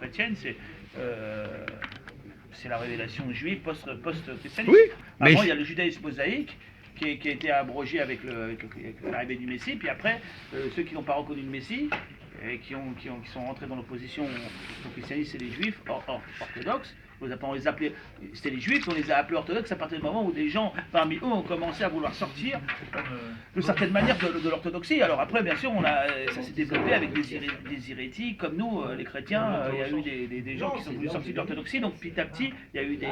chrétienne, c'est la révélation juive post-christianisme. Oui, mais Avant, il y a le judaïsme mosaïque qui a été abrogé avec l'arrivée du Messie, puis après, ceux qui n'ont pas reconnu le Messie, et qui sont rentrés dans l'opposition au christianisme, c'est les juifs orthodoxes. On les appelait, c'était les juifs, on les a appelés orthodoxes à partir du moment où des gens parmi eux ont commencé à vouloir sortir de certaines manières de l'orthodoxie. Alors après, bien sûr, ça s'est développé avec des hérétiques comme nous, les chrétiens. Il y a eu des gens qui sont voulu sortir de l'orthodoxie, donc petit à petit, il y a eu des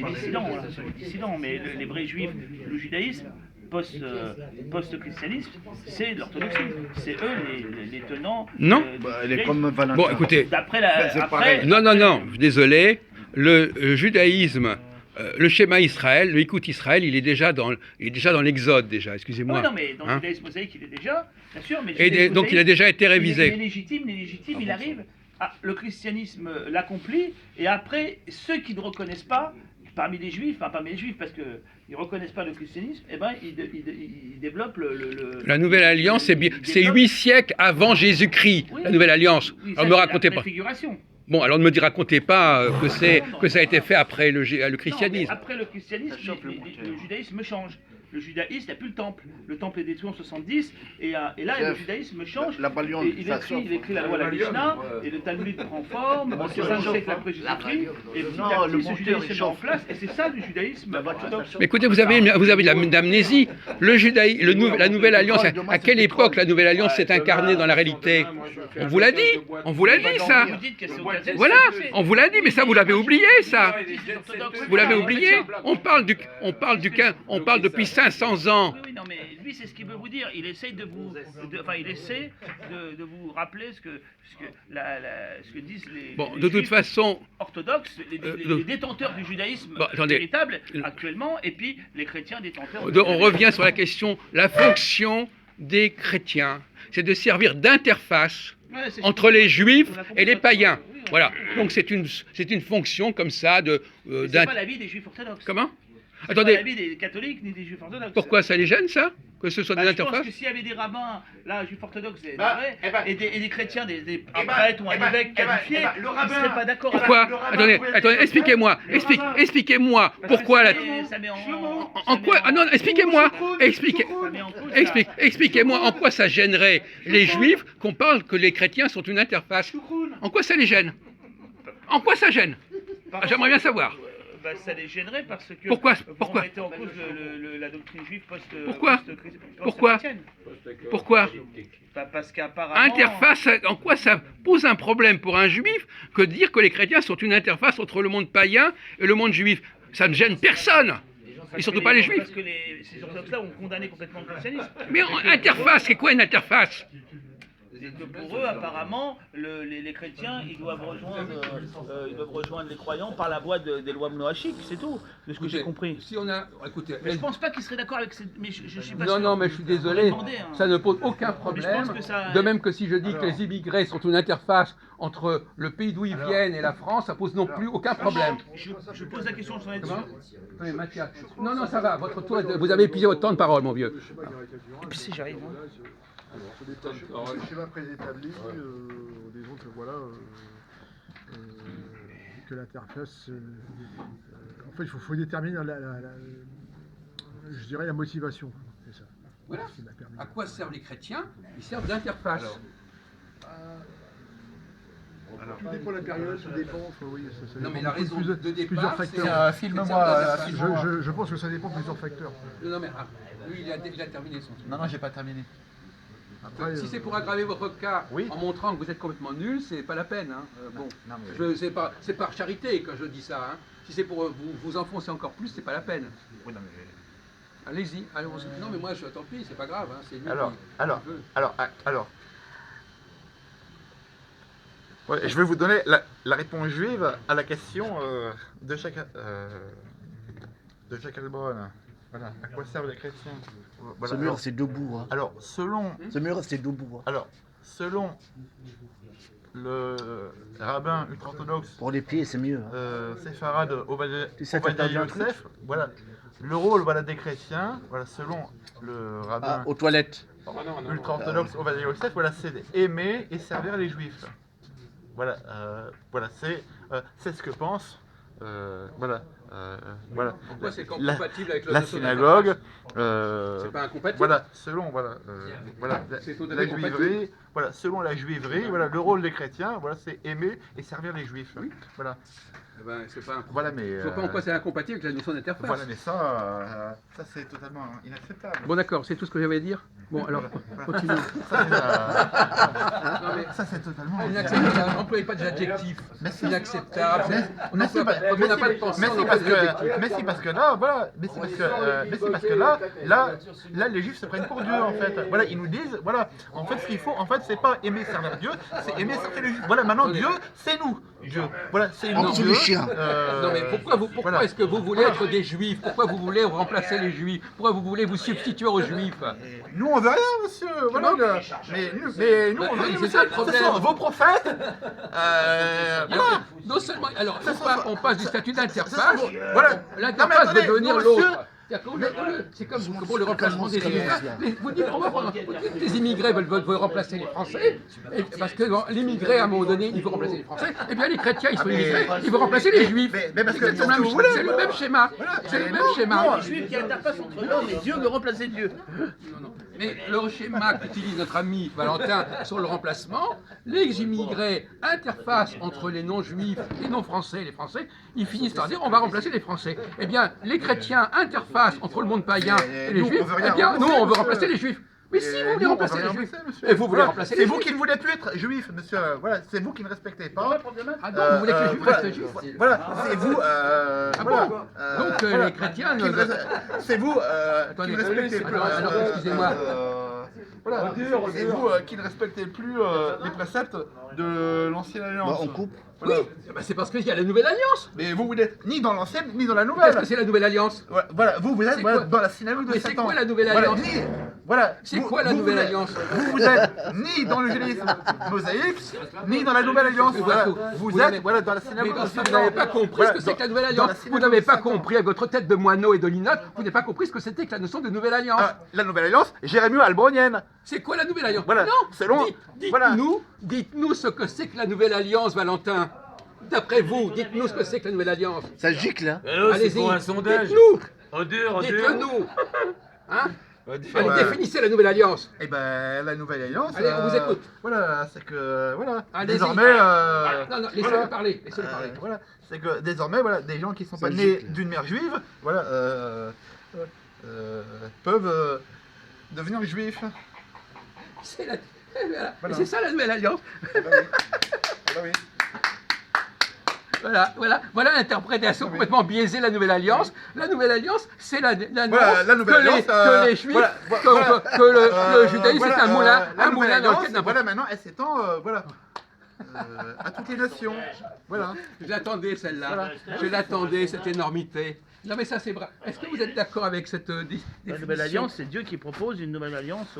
dissidents, voilà, des dissidents. Mais les vrais juifs, le judaïsme, post-christianisme, c'est l'orthodoxie. C'est eux les tenants. non. Elle est comme Valentin. Bon, écoutez, non, désolé. Le judaïsme, le schéma Israël, le Hikout Israël, il est déjà dans l'Exode déjà. Excusez-moi. Oui, non, mais dans le judaïsme mosaïque, il est déjà, bien sûr. Mais Et donc il a déjà été révisé. Les légitimes, il arrive. Le christianisme l'accomplit, et après, ceux qui ne reconnaissent pas, parmi les juifs, parce qu'ils ne reconnaissent pas le christianisme, eh ben, ils développent La Nouvelle Alliance, c'est 8 siècles avant Jésus-Christ, oui, la Nouvelle Alliance. Oui, Alors ne me racontez pas. Préfiguration. Bon, alors ne me racontez pas que ça a été fait après le christianisme. Non, après le christianisme, le judaïsme change. Le judaïsme, il n'y a plus le temple. Le temple est détruit en 70, et là, le judaïsme change. Il écrit la loi, la Mishnah, et le Talmud prend forme, au 5 siècle après Jésus-Christ, et petit à petit, ce judaïsme est en place, et c'est ça le judaïsme orthodoxe. Mais écoutez, vous avez de l'amnésie. La Nouvelle Alliance, à quelle époque la Nouvelle Alliance s'est incarnée dans la réalité? On vous l'a dit, ça. Voilà, on vous l'a dit, mais ça, vous l'avez oublié, ça. Vous l'avez oublié. On parle depuis 500 ans. Oui, non, mais lui, c'est ce qu'il veut vous dire. Il essaie de vous rappeler ce que disent les. Bon, de toute façon. Orthodoxes, les détenteurs du judaïsme véritable actuellement, et puis les chrétiens détenteurs. On revient sur la question, la fonction des chrétiens, c'est de servir d'interface entre les juifs et les païens. Voilà. Donc c'est une fonction comme ça de. C'est pas l'avis des juifs orthodoxes. Comment? C'est pas l'avis des catholiques ni des juifs orthodoxes. Pourquoi ça les gêne, ça? Que ce soit des interfaces? Je pense que s'il y avait des rabbins, là, juifs orthodoxes, et des chrétiens, un prêtre ou un évêque qualifié, ils ne seraient pas d'accord avec. Pourquoi? Attendez, expliquez-moi. Expliquez-moi pourquoi la. En quoi? Ah non, expliquez-moi. Expliquez-moi en quoi ça gênerait les juifs qu'on parle que les chrétiens sont une interface. En quoi ça les gêne? En quoi ça gêne? J'aimerais bien savoir. Ça les gênerait parce que Pourquoi vous mettez en cause la doctrine juive Pourquoi Parce qu'apparemment... Interface, en quoi ça pose un problème pour un juif que de dire que les chrétiens sont une interface entre le monde païen et le monde juif? Ça ne gêne personne. Et surtout pas les juifs. Parce que ces orthodoxes-là ont condamné complètement le christianisme. Mais interface, c'est quoi une interface? Et que pour eux, apparemment, les chrétiens, ils doivent rejoindre les croyants par la voie des lois monoachiques, c'est tout, de ce que j'ai compris. Si on a, écoutez, mais je pense pas qu'ils seraient d'accord avec cette... Mais je suis pas non, sûr. non, mais je suis désolé, ça ne pose aucun problème. Ça... De même que si je dis que les immigrés sont une interface entre le pays d'où ils viennent et la France, ça pose non plus aucun problème. Je pose la question, je s'en ai dessus. Oui, Mathias. Non, ça va, votre tour, vous avez épuisé votre temps de parole, mon vieux. Et puis si j'arrive... Alors, le schéma préétabli, disons que voilà, que l'interface, en fait, il faut déterminer je dirais la motivation. C'est ça. Voilà. À quoi servent les chrétiens? Ils servent d'interface. Tout dépend de la période, tout dépend. Oui, ça non, mais la raison de départ, plusieurs facteurs. Je pense que ça dépend de plusieurs facteurs. Non, mais lui, il a terminé son truc. Non, j'ai pas terminé. Après, si c'est pour aggraver votre cas en montrant que vous êtes complètement nul, c'est pas la peine. Hein. Bon, c'est par charité que je dis ça. Hein. Si c'est pour vous enfoncer encore plus, c'est pas la peine. Oui, non, mais... Allez-y. Non, mais moi, tant pis, c'est pas grave. Hein. C'est Alors. Ouais, je vais vous donner la réponse juive à la question de chaque Alborn. Voilà. À quoi servent les chrétiens? Voilà. Ce mur, c'est debout. Hein. Alors, selon... Ce mur, c'est debout. Hein. Alors, selon le rabbin ultra-orthodoxe... Pour les pieds, c'est mieux. Hein. Séfarade Ovadia Yosef, voilà, le rôle des chrétiens, voilà, selon le rabbin... aux toilettes. Ultra-orthodoxe Ovadia Yosef, voilà, c'est aimer et servir les juifs. voilà, voilà, c'est ce que pense, voilà, voilà. Pourquoi c'est compatible avec la synagogue, c'est pas incompatible. voilà, selon voilà, voilà, la juiverie, voilà, selon la juiverie, voilà, le rôle des chrétiens, voilà, c'est aimer et servir les juifs, oui. voilà. Eh ben, c'est pas Voilà, mais je vois pas en quoi c'est incompatible avec la notion d'interface. voilà, mais ça c'est totalement inacceptable. Bon d'accord, c'est tout ce que j'avais à dire. Bon alors, continuons. Ça c'est totalement Inacceptable, n'employez pas d'adjectif. Inacceptable. On n'a pas de pensée, on n'a pas d'adjectif. mais si parce que là, voilà, mais si parce que là les juifs se prennent pour Dieu en fait. Voilà, ils nous disent, voilà, en fait ce qu'il faut, en fait c'est pas aimer servir Dieu, c'est aimer servir les juifs. Voilà, maintenant Dieu, c'est nous, Dieu. Voilà, c'est nous. C'est les chiens. Non mais pourquoi est-ce que vous voulez être des juifs? Pourquoi vous voulez remplacer les juifs? Pourquoi vous voulez vous substituer aux juifs? Nous on veut rien, monsieur. Voilà, mais nous on veut rien, c'est monsieur. ça le problème. Ce sont vos prophètes. Voilà. Non seulement, alors on passe du statut d'interface, Voilà. l'interface de devenir l'autre. Monsieur. C'est comme pour le remplacement des immigrés. Vous dites, les immigrés veulent remplacer les Français, parce que l'immigré, à un moment donné, il veut remplacer les Français, et bien les chrétiens, ils sont immigrés, ils veulent remplacer les juifs. Mais parce que c'est le même schéma. C'est le même schéma. Les juifs qui interfacent entre l'homme et Dieu veut remplacer Dieu. Non. Mais le schéma qu'utilise notre ami Valentin sur le remplacement, les immigrés interfacent entre les non-juifs, les non-français et les français, ils finissent par dire on va remplacer les Français. Eh bien, les chrétiens interfacent entre le monde païen et les juifs, eh bien, nous, on veut remplacer les juifs. Mais si vous voulez remplacer les juifs, et vous voulez remplacer les juifs. C'est vous qui ne voulez plus être juif, monsieur. Voilà, c'est vous qui ne respectez pas. Ah non, vous voulez que les juifs restent juifs. Voilà, c'est vous. Ah bon. Donc les chrétiens. C'est vous qui ne respectez plus. Alors, excusez-moi. Voilà, c'est vous qui ne respectez plus les préceptes de l'ancienne alliance. On coupe. Oui, c'est parce qu'il y a la nouvelle alliance. Mais vous n'êtes ni dans l'ancienne ni dans la Qu'est-ce nouvelle. que c'est la nouvelle alliance? Voilà, vous êtes dans la synagogue de Mais Satan. c'est quoi la nouvelle Voilà, alliance? Voilà. C'est quoi la nouvelle alliance? Vous êtes ni dans le judaïsme mosaïque, ni dans la nouvelle alliance. Voilà. Vous êtes dans la synagogue de Satan. Vous n'avez pas compris ce que c'est que la nouvelle alliance. Vous n'avez pas compris avec votre tête de moineau et de linotte, vous n'avez pas compris ce que c'était que la notion de nouvelle alliance. La nouvelle alliance, Jérémie Albronienne. C'est quoi la nouvelle alliance? Voilà. Non, Selon. dites-nous ce que c'est que la nouvelle alliance, Valentin. D'après vous, dites-nous ce que c'est que la nouvelle alliance. Ça gicle, hein. Allez-y, dites-nous. Dites-le-nous. Hein? Allez, définissez la nouvelle alliance. Eh ben, la nouvelle alliance. Allez, on vous écoute. Voilà, c'est que voilà. Allez-y. Désormais. Non, laissez-le parler. Laissez-le parler. Voilà, c'est que désormais, voilà, des gens qui sont pas nés d'une mère juive, voilà, peuvent devenir juifs. C'est voilà. C'est ça la nouvelle alliance. Oui. Voilà l'interprétation complètement biaisée de la Nouvelle Alliance. La Nouvelle Alliance, c'est l'annonce que les Juifs, que le judaïsme c'est un moulin dans lequel n'importe. Voilà, maintenant elle s'étend, voilà, à toutes les nations. Voilà. Je l'attendais celle-là. Je l'attendais cette énormité. Non mais ça c'est vrai. Est-ce que vous êtes d'accord avec cette définition? La Nouvelle Alliance, c'est Dieu qui propose une nouvelle alliance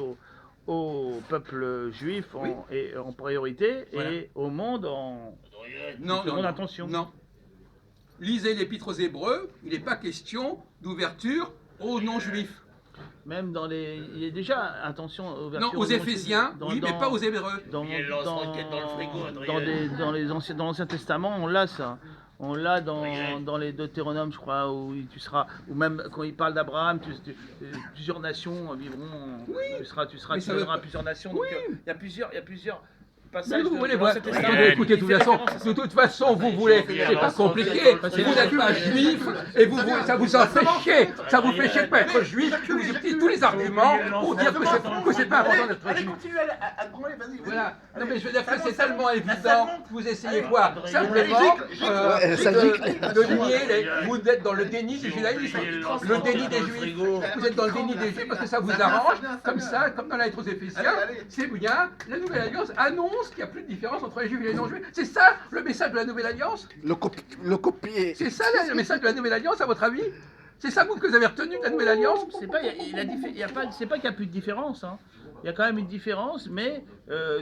au peuple juif en priorité et au monde en seconde intention. Non. Lisez l'Épître aux Hébreux, il n'est pas question d'ouverture aux non-juifs. Même dans les... Il y a déjà intention... Non, aux Éphésiens, oui, mais pas aux Hébreux. Dans l'Ancien Testament, on l'a ça. On l'a dans les Deutéronomes, je crois, où tu seras, ou même quand il parle d'Abraham, plusieurs nations vivront. Oui. Tu seras plusieurs nations. Donc, il y a plusieurs passages. Vous voulez voir? Écoutez, de toute façon, vous voulez, c'est pas compliqué. Vous n'êtes pas juif et ça vous en fait chier. Ça vous fait chier de pas être juif. Vous utilisez tous les arguments pour dire que c'est pas important d'être juif. Allez, continue à te branler, vas-y. Voilà. Non mais je veux dire que c'est tellement évident. Vous essayez quoi? Simplement de nier. Vous êtes dans le déni du judaïsme, le déni des juifs. Vous êtes dans le déni des juifs parce que ça vous arrange. Comme ça, comme dans la lettre aux Éphésiens, c'est bien. La Nouvelle Alliance annonce qu'il n'y a plus de différence entre les juifs et les non-juifs. C'est ça le message de la Nouvelle Alliance? Le copier. C'est ça le message de la Nouvelle Alliance, à votre avis? C'est ça vous que vous avez retenu de la Nouvelle Alliance? C'est pas qu'il n'y a plus de différence. Hein. Il y a quand même une différence, mais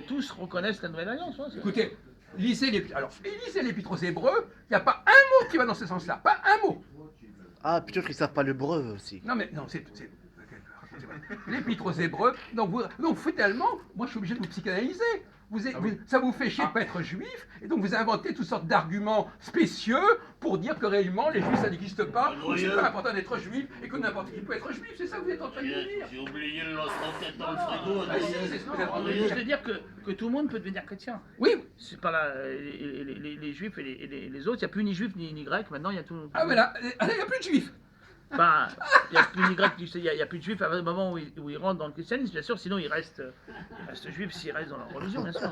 tous reconnaissent la Nouvelle Alliance. Hein, écoutez, lisez l'Épître aux Hébreux, il n'y a pas un mot qui va dans ce sens-là. Pas un mot. Ah, peut-être qu'ils ne savent pas l'hébreu aussi. Non, mais non, c'est l'Épître aux Hébreux. Donc finalement, moi je suis obligé de vous psychanalyser. ça vous fait chier de pas être juif, et donc vous inventez toutes sortes d'arguments spécieux pour dire que réellement les juifs ça n'existe pas, ou c'est pas important d'être juif, et que n'importe qui peut être juif, c'est ça que vous êtes en train de dire. J'ai oublié le lance-roquette dans le frigo. C'est ce que vous êtes en train de Je dire. veux dire que tout le monde peut devenir chrétien. Oui, C'est pas les juifs et les autres, il n'y a plus ni juifs ni grecs, maintenant il y a tout. ah mais là, il n'y a plus de juifs. Enfin, il n'y a plus ni grecs, il y a plus de juifs à un moment où ils rentrent dans le christianisme, bien sûr, sinon ils restent juifs s'ils restent dans leur religion, bien sûr.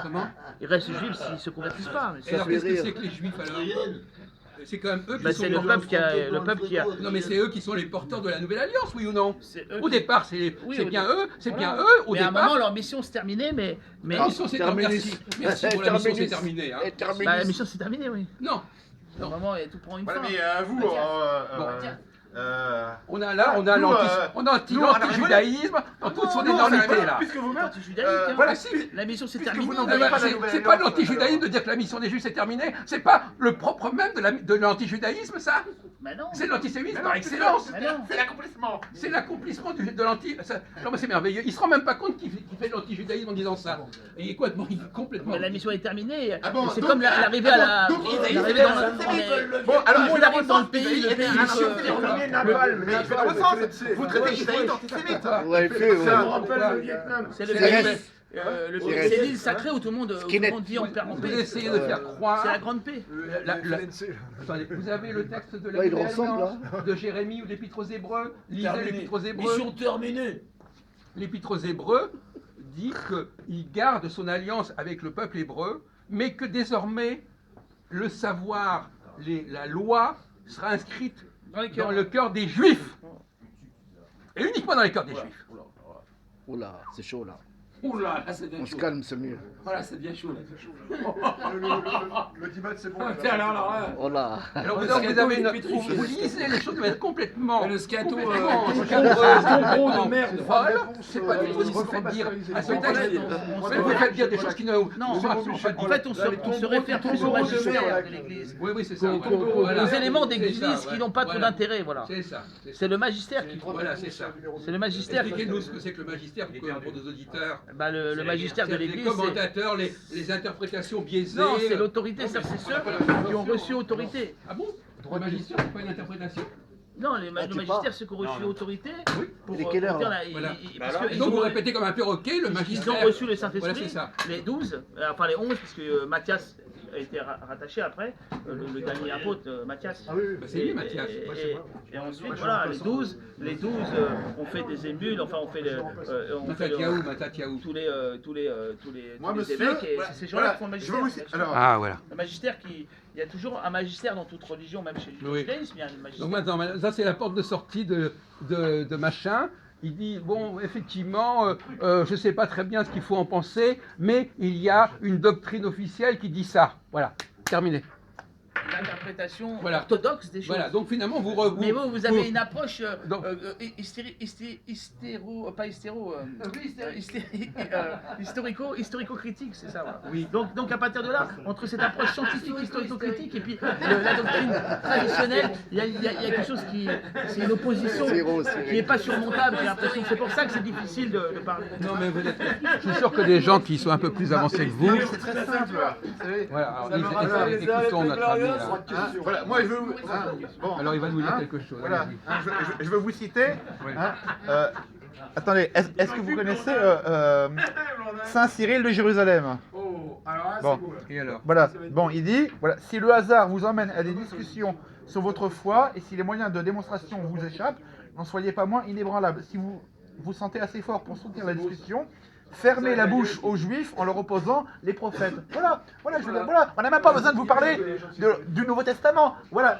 Comment? Ils restent juifs s'ils ne se convertissent pas. Mais Et alors fait qu'est-ce que rire. c'est que les juifs alors? C'est quand même eux qui bah, sont c'est les le peuple qui a. Non mais c'est eux qui sont les porteurs de la nouvelle alliance, oui ou non? C'est eux Au qui- départ, c'est Oui, bien au- eux, c'est voilà. bien eux, au Mais à un départ. moment, leur mission se terminait, mais La mission c'est terminé. Terminus. Merci pour la mission c'est terminé. Hein. Terminus. bah, la mission s'est terminée, oui. Non, À un moment, tout prend une Voilà, fin. mais vous, on a là, on a Nous, l'anti-judaïsme dans toute son énormité là. puisque vous C'est anti-judaïque, hein. voilà, La mission s'est puisque terminée. vous n'en Eh avez ben, pas la nouvelle c'est pas alliance, l'anti-judaïsme de dire que la mission des juifs est terminée, c'est pas le propre même de l'anti-judaïsme ça. Bah non. C'est l'antisémitisme Mais par non, excellence. Mais non. c'est l'accomplissement. C'est l'accomplissement de l'anti. Non mais c'est merveilleux. Il se rend même pas compte qu'il fait de l'anti-judaïsme en disant ça. Et il est complètement. Mais la mission est terminée. Ah bon, c'est donc- comme l'arrivée à la. donc, l'arrivée dans le. Bon, alors, Tout le monde arrive dans le pays, et le puis, pays, la mission euh, terminée, Napalm, mais il fait dans le sens. Vous traitez judaïque d'antisémite. Ouais, il fait, ouais. Ça, rappelle le Vietnam. C'est le C'est pays. vrai. Le C'est pays, vrai. c'est l'île sacrée où tout le monde dit on perd en Vous paix. essayez de faire croire. C'est la grande paix. Attendez, vous avez le texte de la Ouais, il Nouvelle ressemble, Alliance de Jérémie ou l'Épître aux Hébreux. Lisez l'Épître aux Hébreux. Mission terminée. L'Épître aux Hébreux dit qu'il garde son alliance avec le peuple hébreu, mais que désormais le savoir, la loi sera inscrite dans le cœur des Juifs. Et uniquement dans les cœurs des Juifs. Oula, c'est chaud là. Oula, là c'est bien On chaud. se calme, c'est mieux. Voilà, c'est bien chaud. Le dimanche, c'est bon. Oh là. Alors vous, Le scato, avez il est une, pétri. vous lisez les choses de manière complètement. Et le scato, complètement de merde. folle. C'est pas du tout ce que vous faites dire à ce texte. Vous faites dire des choses qui ne sont absolument pas En fait, on se réfère tous au magistère de l'Église. Oui, oui, c'est ça. Aux éléments C'est d'église ça, qui n'ont pas trop voilà. d'intérêt, voilà. C'est ça. C'est le magistère qui. Voilà, c'est ça. C'est le magistère qui. Expliquez-nous ce que c'est que le magistère pour nos auditeurs. Bah, le magistère de C'est les l'Église, c'est. commentateurs, les interprétations biaisées. Non, c'est l'autorité, ça c'est ceux qui ont reçu autorité. Ah bon? Le magistère, c'est pas une interprétation? Non, le tu magistère, parles. c'est ceux qui ont reçu autorité. Pour, Il est quelle heure, dire là la- Voilà. parce que ils Donc ont- vous répétez comme un perroquet, le Ils magistère. ont reçu le Voilà, c'est Saint-Esprit, ça. les 12, enfin les 11, parce que Matthias a été rattaché après, le dernier apôtre, Matthias. Ah oui, Bah, c'est lui, Matthias. Et ensuite, voilà, les 12 ont fait des émules, enfin on fait Matatiaou. tous Moi, les monsieur, évêques, et voilà, c'est ces gens-là voilà, qui font le je veux magistère. vous- alors, Ah voilà. Le magistère il y a toujours un magistère dans toute religion, même chez le Oui. judaïsme, il y a un magistère. Donc maintenant, ça c'est la porte de sortie de machin. Il dit, bon, effectivement, je ne sais pas très bien ce qu'il faut en penser, mais il y a une doctrine officielle qui dit ça. Voilà, terminé. L'interprétation Voilà. orthodoxe des choses. Voilà, donc finalement, Mais vous avez une approche Donc- historico-critique, c'est ça. Voilà. Oui. Donc à partir de là, entre cette approche scientifique, historico-critique et puis la doctrine traditionnelle, il y a quelque chose qui, c'est une opposition qui n'est pas surmontable. J'ai l'impression. C'est pour ça que c'est difficile de parler. Non, mais vous êtes... Je suis sûr que des gens qui sont un peu plus avancés que vous. C'est très simple. Vous savez. Voilà, alors écoutons notre ami là. Hein, voilà, moi je veux. Bon, Alors il va nous dire hein, quelque chose. voilà, allez-y. hein, je veux vous citer. Oui. Hein, attendez, est-ce que vous connaissez Saint Cyril de Jérusalem? Bon, Et alors? voilà. Bon, il dit voilà, si le hasard vous emmène à des discussions sur votre foi et si les moyens de démonstration vous échappent, n'en soyez pas moins inébranlables. Si vous vous sentez assez fort pour soutenir la discussion, fermez la bouche aux Juifs en leur opposant les prophètes. Voilà, voilà, je veux dire, voilà. On n'a même pas besoin de vous parler du Nouveau Testament. Voilà,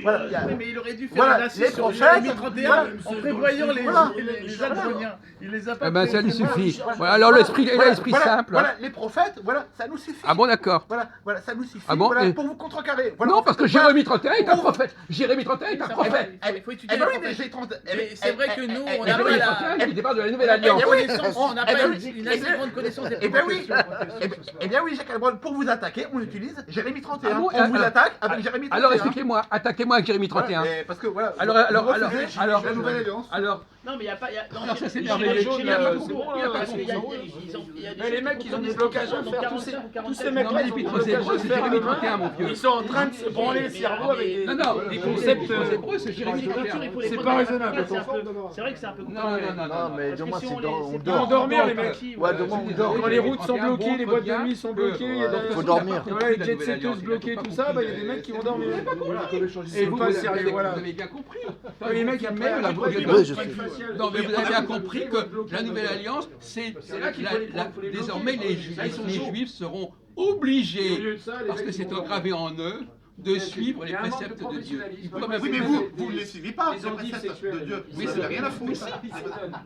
voilà. Il y a- Oui, mais il aurait dû faire Voilà, un assis les sur prophètes, Jérémie 31 voilà. en prévoyant Voilà. les Adroniens. Il les a pas Eh ben ça lui prévus. suffit. Voilà, alors l'esprit, Voilà, l'esprit voilà, simple. Voilà, les prophètes, voilà, ça nous suffit. Ah bon, d'accord. Voilà, voilà, ça nous suffit. Ah bon, voilà, et- pour vous contrecarrer. Voilà, Non, en parce fait, que voilà. Jérémie 31 est un prophète. Jérémie 31 est un prophète. Il faut étudier Eh ben les oui, mais prophètes. j'ai 30. Mais c'est vrai que nous, on Et n'a pas Jérémie la 31 qui débarque de la Nouvelle Eh Alliance. bien oui. connaissance, on n'a Eh pas ben oui. une assez grande connaissance des Eh bien oui. prophètes. Eh bien oui, Jacques Albrun, pour vous attaquer, on utilise Jérémie 31. Ah bon, on vous alors- attaque avec Jérémie 31. Alors expliquez-moi, attaquez-moi avec Jérémie 31. Voilà, parce que voilà. Alors, vous alors, refusez alors, alors, la Nouvelle Alliance. alors, Non, mais il n'y a pas. Non, ça, c'est il y merveilleux. a- il y a- C'est bon, il y a- là, parce qu'il y a- c'est bon. il y a des Mais les gens mecs, qui ils ont des font blocages à dans faire. 45, Tous 47, ces mecs-là, Non, mais ils ont des Pitre, blocages à c'est faire Jérémy demain. 31, mon vieux. Ils sont en train de se branler le cerveau avec des... Non, non, des les concepts... hébreux, c'est Jérémy C'est 31. pas raisonnable. C'est vrai que c'est un peu Non, non, non, Non, mais Parce que demain, si c'est on dans- les- on c'est Ils dort. vont dormir, les mecs. Ouais, demain, on dort. Quand les routes sont bloquées, les boîtes de nuit sont bloquées, il y a Faut des... dormir. Voilà, les jet setters bloqués, tout ça, bah il y a des mecs qui vont dormir. Et vous, pas vous sérieux, avez, voilà. vous avez bien compris. Les mecs, Même après, la après, Bible- Oui, je sais. Non, mais vous avez bien compris que la nouvelle alliance, c'est là qu'il faut les bloquer. désormais les Là, ils sont chauds. Juifs seront Et au obligés, lieu de ça, les parce mecs, que ils c'est vont engravé en eux, de suivre les Il y a un manque préceptes de de Dieu. professionnalisme. Ils peuvent Oui, mais même- vous ne les suivez pas, Les les endives préceptes sexuelles. de Dieu. Oui, Vous c'est n'avez rien à mais foutre.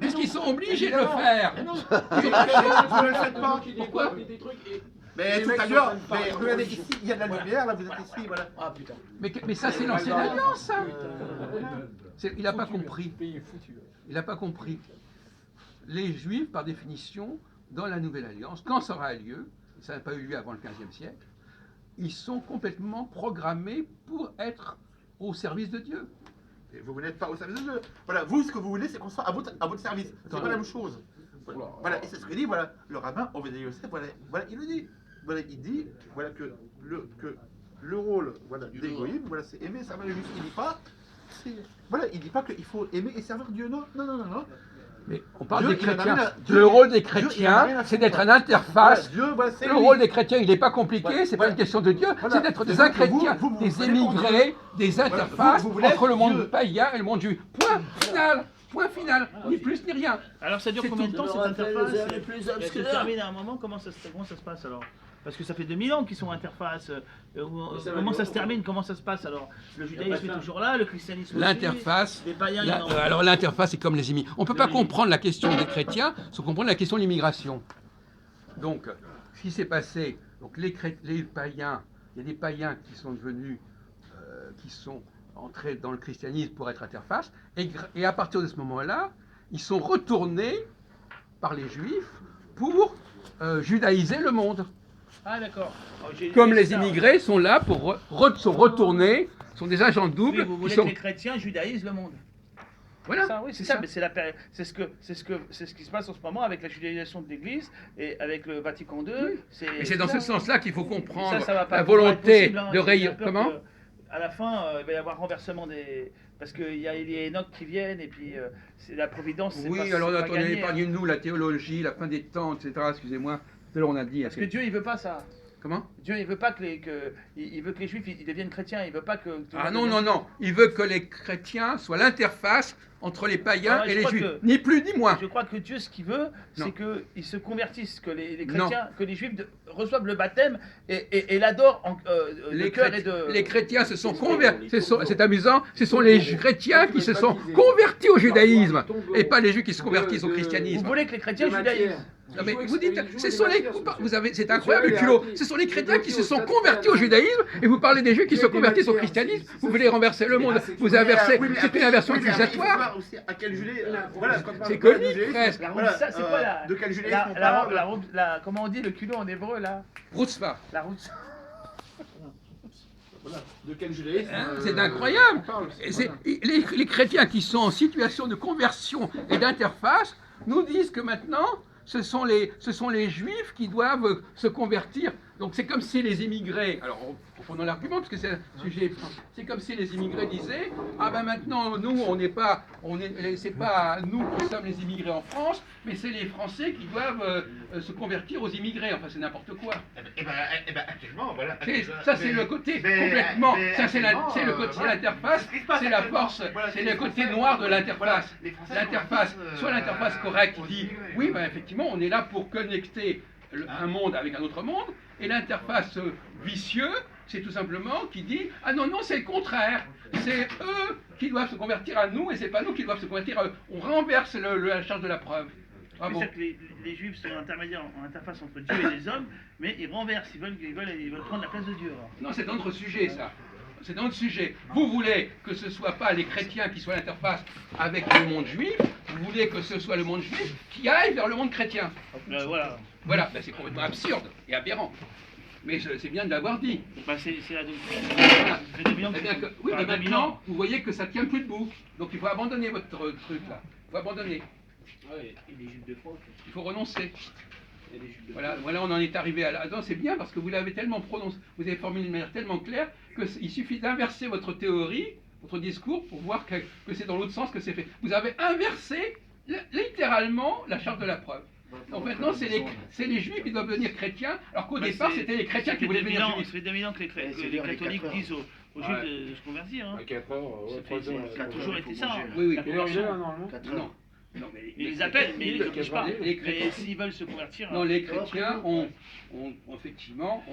parce qu'ils sont obligés de le faire. Mais non, Vous vous ne le faites pas. Pourquoi Mais Les tout mecs à sont l'heure, en train de parler mais de regardez religion. ici, il y a de la lumière, là vous êtes ici, voilà. Ah putain. Mais ça, c'est l'ancienne alliance, ça. Il n'a pas compris. Il n'a pas compris. Les Juifs, par définition, dans la Nouvelle Alliance, quand ça aura lieu, ça n'a pas eu lieu avant le XVe siècle, ils sont complètement programmés pour être au service de Dieu. Et vous n'êtes pas au service de Dieu. Voilà, vous, ce que vous voulez, c'est qu'on soit à votre service. C'est pas la même chose. Voilà, et c'est ce que dit, voilà, le rabbin Ovadia Yosef, voilà, il le dit. Voilà, il dit, voilà, que le rôle, voilà, des goïms, voilà, c'est aimer et servir les juifs. Il dit pas, voilà, il dit pas qu'il faut aimer et servir Dieu, non, non, non, non, non. Mais on parle Dieu, des il en a chrétiens. rien à- Dieu, Le rôle des Dieu, il en a rien chrétiens, à c'est foutre. d'être une Voilà, interface. Dieu, voilà, c'est Le lui. rôle des chrétiens, il n'est pas compliqué, Voilà, c'est pas voilà. une question de Dieu, Voilà. c'est d'être Et des donc, chrétiens, vous des prenez pour émigrés, des interfaces vous voulez entre le monde Dieu. païen et le monde juif. Point final, ni plus ni rien. Alors ça dure C'est combien de tout. temps cette On aura fait interface les années plus Elle se obscures. termine à un moment, comment ça se passe alors? Parce que ça fait 2000 ans qu'ils sont interface. Comment ça se termine? Comment ça se passe alors? Le judaïsme est toujours là, le christianisme aussi. L'interface, Les païens, il y en a. alors l'interface, c'est comme les immigrés. On ne peut pas comprendre la question des chrétiens sans comprendre la question de l'immigration. Donc, ce qui s'est passé, donc les païens, il y a des païens qui sont devenus, qui sont entrés dans le christianisme pour être interface, et à partir de ce moment-là, ils sont retournés par les juifs pour judaïser le monde. Ah d'accord. Comme les immigrés sont là pour sont retournés, sont des agents doubles. Oui, vous voulez qui sont... que les chrétiens judaïsent le monde. Voilà. Ça, oui, c'est ça, mais c'est ce qui se passe en ce moment avec la judaïsation de l'Église et avec le Vatican II. Et c'est dans ce sens-là qu'il faut comprendre ça va pas la pouvoir être volonté possible, hein. de J'ai rayon. peur Comment que, à la fin, il va y avoir renversement des. Parce qu'il y a les Enoch qui viennent et puis c'est la providence. C'est Oui, pas, alors c'est pas attendez, gagné, hein. épargnez-nous la théologie, la fin des temps, etc. Excusez-moi. Tout à l'heure on a dit. Parce que Dieu il veut pas ça. Comment Dieu il veut pas il veut que les Juifs ils deviennent chrétiens. Il veut pas que. Ah non, non, non. Il veut que les chrétiens soient l'interface entre les païens Ah ouais, et je les crois juifs. que- Ni plus ni moins. Je crois que Dieu, ce qu'il veut, Non. c'est qu'ils se convertissent, que les Non. chrétiens, que les juifs reçoivent le baptême et l'adorent de cœur et de. Les chrétiens se sont convertis. C'est amusant. Ce sont les chrétiens qui se sont convertis au judaïsme et pas les juifs qui se convertissent au Vous christianisme. voulez que les chrétiens judaïsent? Non, mais vous dites, c'est incroyable le culot. Ce sont les chrétiens qui se sont convertis au judaïsme et vous parlez des juifs qui se convertissent au christianisme. Vous voulez renverser le monde. Vous inversez. C'est une inversion utilisatoire. À quel Julie, voilà, C'est comique presque. Ça, c'est quoi la. De quel judaïsme on parle Comment on dit le culot en hébreu là? Routzva. La route. De quel judaïsme C'est incroyable. Et les chrétiens qui sont en situation de conversion et d'interface nous disent que maintenant, ce sont les juifs qui doivent se convertir. Donc c'est comme si les immigrés, alors prenons l'argument parce que c'est un sujet, c'est comme si les immigrés disaient, ah ben maintenant nous c'est pas nous qui sommes les immigrés en France, mais c'est les Français qui doivent se convertir aux immigrés. Enfin c'est n'importe quoi. Eh ben, actuellement, voilà. Ça c'est le côté complètement, ça c'est le côté l'interface, c'est la force, c'est le côté noir de l'interface. L'interface, soit l'interface correcte qui dit, oui ben effectivement on est là pour connecter un monde avec un autre monde, et l'interface vicieux, c'est tout simplement qui dit, ah non, non, c'est le contraire, c'est eux qui doivent se convertir à nous, et c'est pas nous qui doivent se convertir à eux. On renverse la charge de la preuve. C'est ça que les Juifs sont intermédiaires en interface entre Dieu et les hommes, mais ils renversent, ils veulent prendre la place de Dieu. Alors. Non, c'est un autre sujet, ça. C'est un autre sujet. Vous voulez que ce ne soit pas les chrétiens qui soient l'interface avec le monde juif, vous voulez que ce soit le monde juif qui aille vers le monde chrétien. Voilà. Voilà, ben, c'est complètement absurde et aberrant. Mais c'est bien de l'avoir dit. Bah, c'est la doctrine. Voilà. C'est 2000 ans Eh bien que- oui, enfin, mais 2000 ans. maintenant, vous voyez que ça tient plus debout. Donc il faut abandonner votre truc là. faut abandonner. Ouais, et les juifs de France. Il faut renoncer. Et les juifs de Voilà, France. voilà, on en est arrivé à là. Non, c'est bien parce que vous l'avez tellement prononcé, vous avez formulé de manière tellement claire qu'il suffit d'inverser votre théorie, votre discours, pour voir que c'est dans l'autre sens que c'est fait. Vous avez inversé littéralement la charte de la preuve. Donc maintenant, c'est les juifs qui doivent devenir chrétiens, alors qu'au départ, c'était les chrétiens qui voulaient devenir juifs. Ça fait 2000 ans que les catholiques disent aux juifs de se convertir. Hein. À 4 heures, ouais, 3 heures. Ça a toujours été ça. Hein. Oui, oui. La Quelle heure il est là, conversion. normalement? Non, mais Ils les appellent, mais ils les obligent pas. Les chrétiens- Mais s'ils veulent se convertir. Non, les chrétiens ont effectivement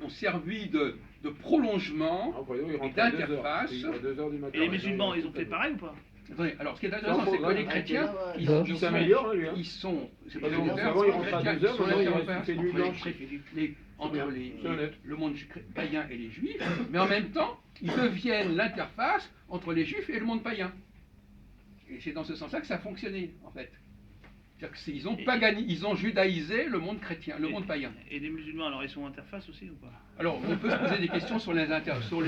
ont servi de prolongement Ah, voyons, il et rentre à 2 heures. d'interface. À 2 heures du matin. Et les musulmans, ils ont fait pareil ou pas? Attendez, alors ce qui est intéressant, c'est que les chrétiens, Il s'améliore, hein, lui. Hein. ils sont, c'est pas Parce des que volontaires, avant, il rentre à chrétiens, 2 heures, ils sont maintenant, il interlopers fait nuit entre blanche. entre C'est honnête. le monde païen et les juifs, mais en même temps, ils deviennent l'interface entre les juifs et le monde païen. Et c'est dans ce sens-là que ça a fonctionné, en fait. C'est-à-dire ils ont judaïsé le monde chrétien, le monde païen. Et les musulmans, alors ils sont interfaces aussi ou pas? Alors, on peut se poser des questions sur les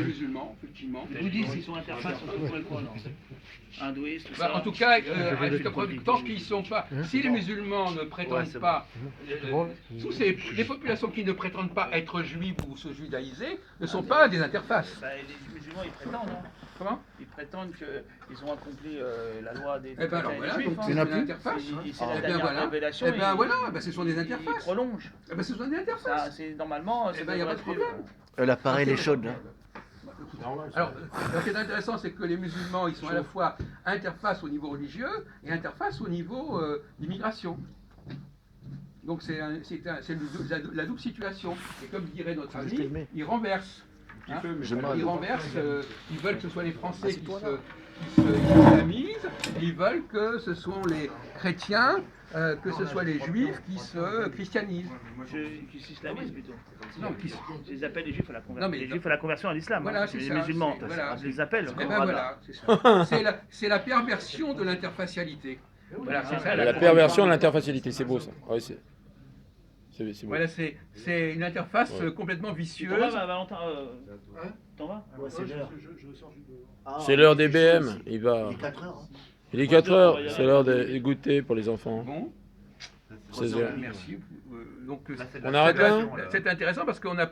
musulmans, effectivement. Les bouddhistes, ils sont interfaces, on peut quoi alors? Hindouistes, tout ça. En tout cas, tant qu'ils sont pas, si les musulmans ne prétendent pas, les populations qui ne prétendent pas être juives ou se judaïser ne sont pas des interfaces. Bah, les musulmans, ils prétendent. Hein. Comment? Ils prétendent qu'ils ont accompli la loi des Eh ben alors voilà, juifs. donc hein. c'est une interface. C'est la Eh ben dernière voilà, révélation. eh ben ils- voilà, ben ce sont des ils interfaces. prolongent. Eh ben ce sont des Ça, interfaces. c'est normalement. Eh ben il n'y a pas de problème. L'appareil est chaude. Hein. Alors, ce qui est intéressant, c'est que les musulmans, ils sont à la fois interface au niveau religieux et interface au niveau d'immigration. Donc c'est la double situation. Et comme dirait notre ami, ils renversent. Hein, ils renversent, ils veulent que ce soit les Français qui s'islamisent, ils veulent que ce soit les chrétiens, que ce soit les juifs qui se christianisent. Qui s'islamisent plutôt. Non, Je les appelle les juifs à la conversion. Non, mais Les juifs à la conversion à l'islam. Voilà, hein. c'est Les ça, musulmans. c'est- voilà. Je les appelle. Eh ben Radha. voilà, c'est ça. C'est la perversion de l'interfacialité. Voilà, c'est ça. La perversion de l'interfacialité, c'est beau ça. Ouais, c'est beau. Voilà, c'est une interface complètement vicieuse. T'en vas, Valentin T'en vas? C'est l'heure des BM, il va. Il est 4 heures. Hein. Il est 4 heures, c'est l'heure des goûter pour les enfants. Bon, 16 heures. merci. Donc, On arrête là? c'est intéressant parce qu'on a